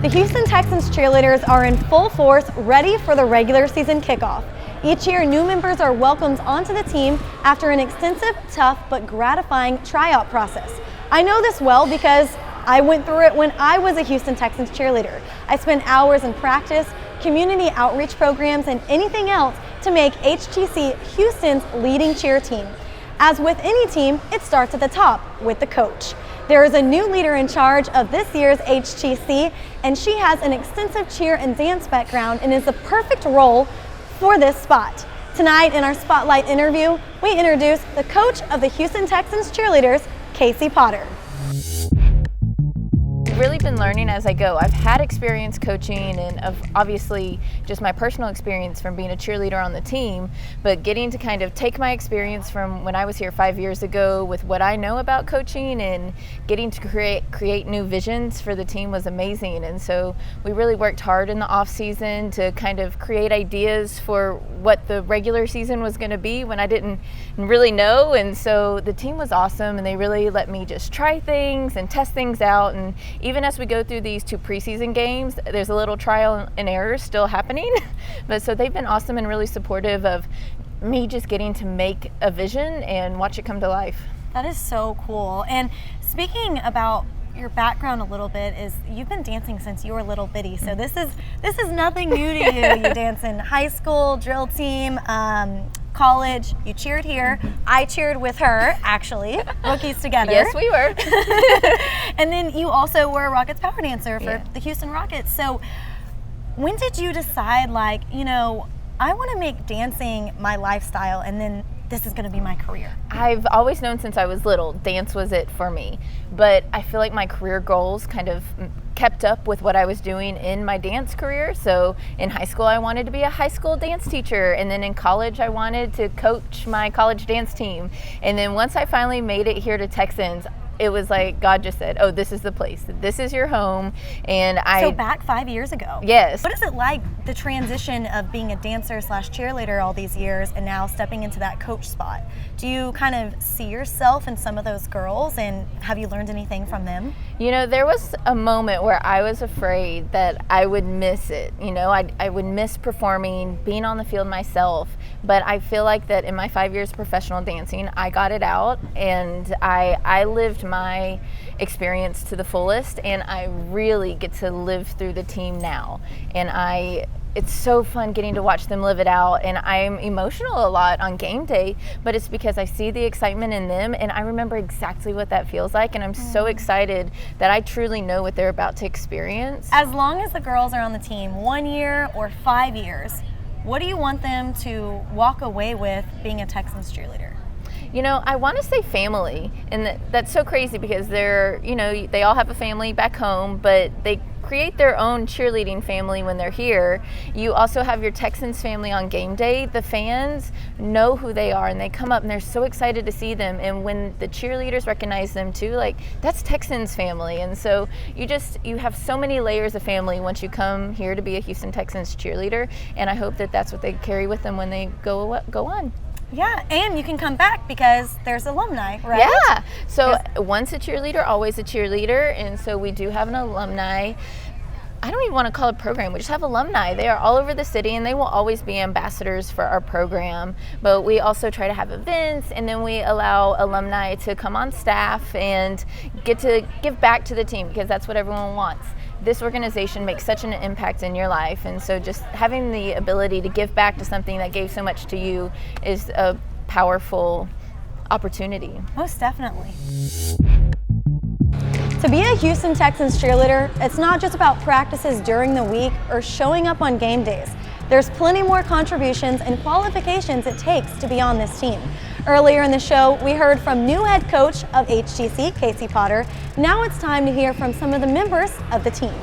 The Houston Texans cheerleaders are in full force, ready for the regular season kickoff. Each year, new members are welcomed onto the team after an extensive, tough, but gratifying tryout process. I know this well because I went through it when I was a Houston Texans cheerleader. I spent hours in practice, community outreach programs, and anything else to make HTC Houston's leading cheer team. As with any team, it starts at the top with the coach. There is a new leader in charge of this year's HTC, and she has an extensive cheer and dance background and is the perfect role for this spot. Tonight in our Spotlight interview, we introduce the coach of the Houston Texans cheerleaders, Casey Potter. I've really been learning as I go. I've had experience coaching and obviously just my personal experience from being a cheerleader on the team, but getting to kind of take my experience from when I was here 5 years ago with what I know about coaching and getting to create new visions for the team was amazing. And so we really worked hard in the off season to kind of create ideas for what the regular season was going to be when I didn't really know. And so the team was awesome, and they really let me just try things and test things out. And even as we go through these 2 preseason games, there's a little trial and error still happening. But so they've been awesome and really supportive of me just getting to make a vision and watch it come to life. That is so cool. And speaking about your background a little bit, is you've been dancing since you were little bitty. So this is nothing new to you. You dance in high school, drill team, college. You cheered here. I cheered with her, actually, rookies together. Yes, we were. And then you also were a Rockets power dancer for the Houston Rockets. So when did you decide, like, I want to make dancing my lifestyle, and then this is going to be my career? I've always known since I was little, dance was it for me. But I feel like my career goals kind of kept up with what I was doing in my dance career. So in high school, I wanted to be a high school dance teacher. And then in college, I wanted to coach my college dance team. And then once I finally made it here to Texans, it was like God just said, oh, this is the place. This is your home. And So back 5 years ago. Yes. What is it like, the transition of being a dancer / cheerleader all these years and now stepping into that coach spot? Do you kind of see yourself in some of those girls, and have you learned anything from them? There was a moment where I was afraid that I would miss it. I would miss performing, being on the field myself. But I feel like that in my 5 years of professional dancing, I got it out, and I lived my experience to the fullest, and I really get to live through the team now. And it's so fun getting to watch them live it out, and I'm emotional a lot on game day, but it's because I see the excitement in them, and I remember exactly what that feels like, and I'm so excited that I truly know what they're about to experience. As long as the girls are on the team 1 year or 5 years, what do you want them to walk away with being a Texans cheerleader? I want to say family, and that's so crazy because they all have a family back home, but they create their own cheerleading family when they're here. You also have your Texans family on game day. The fans know who they are, and they come up and they're so excited to see them. And when the cheerleaders recognize them too, like, that's Texans family. And so you have so many layers of family once you come here to be a Houston Texans cheerleader. And I hope that that's what they carry with them when they go on. Yeah, and you can come back because there's alumni, right? Yeah, so once a cheerleader, always a cheerleader, and so we do have an alumni. I don't even want to call it a program, we just have alumni. They are all over the city, and they will always be ambassadors for our program. But we also try to have events, and then we allow alumni to come on staff and get to give back to the team, because that's what everyone wants. This organization makes such an impact in your life, and so just having the ability to give back to something that gave so much to you is a powerful opportunity. Most definitely. To be a Houston Texans cheerleader, it's not just about practices during the week or showing up on game days. There's plenty more contributions and qualifications it takes to be on this team. Earlier in the show, we heard from new head coach of HTC, Casey Potter. Now it's time to hear from some of the members of the team.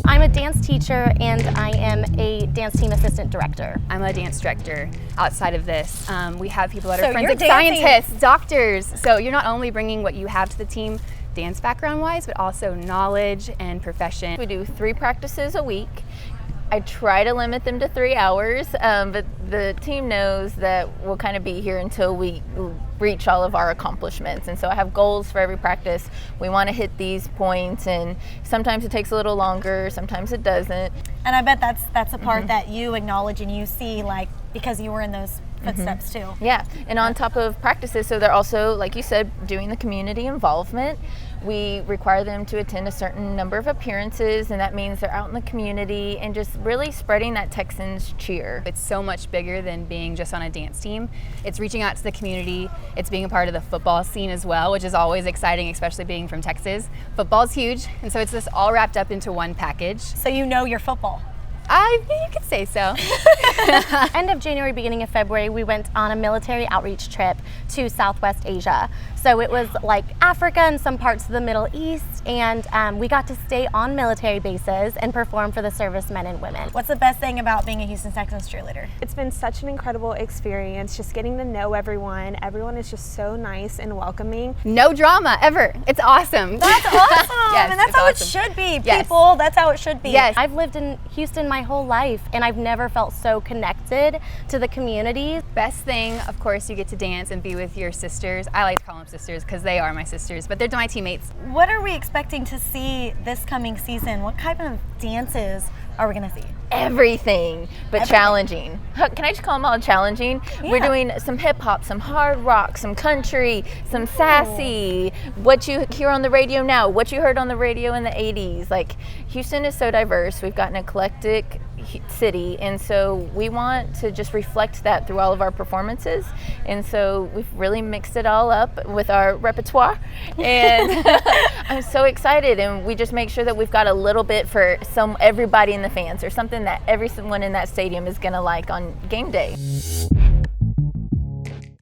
I'm a dance teacher, and I am a dance team assistant director. I'm a dance director. Outside of this, we have people that So are forensic you're dancing. scientists, doctors. So you're not only bringing what you have to the team dance background wise, but also knowledge and profession. We do 3 practices a week. I try to limit them to 3 hours, but the team knows that we'll kind of be here until we reach all of our accomplishments. And so I have goals for every practice. We want to hit these points, and sometimes it takes a little longer, sometimes it doesn't. And I bet that's a part that you acknowledge and you see, like, because you were in those footsteps too. Yeah, and on top of practices, so they're also, like you said, doing the community involvement. We require them to attend a certain number of appearances, and that means they're out in the community and just really spreading that Texans cheer. It's so much bigger than being just on a dance team. It's reaching out to the community. It's being a part of the football scene as well, which is always exciting, especially being from Texas. Football's huge, and so it's just all wrapped up into one package. So you know your football. You could say so. End of January, beginning of February, we went on a military outreach trip to Southwest Asia. So it was like Africa and some parts of the Middle East, and we got to stay on military bases and perform for the servicemen and women. What's the best thing about being a Houston Texans cheerleader? It's been such an incredible experience, just getting to know everyone. Everyone is just so nice and welcoming. No drama ever. It's awesome. That's awesome. Yes, and that's it's how awesome. it should be, Yes. people. That's how it should be. Yes. I've lived in Houston my whole life, and I've never felt so connected to the community. Best thing, of course, you get to dance and be with your sisters. I like to call them sisters because they are my sisters, but they're my teammates. What are we expecting to see this coming season? What kind of dances are we going to see? Everything, but challenging. Can I just call them all challenging? Yeah. We're doing some hip hop, some hard rock, some country, some sassy, what you hear on the radio now, what you heard on the radio in the 80s. Like, Houston is so diverse. We've got an eclectic city, and so we want to just reflect that through all of our performances. And so we've really mixed it all up with our repertoire, and I'm so excited. And we just make sure that we've got a little bit for everybody in the fans, or something that everyone in that stadium is going to like on game day.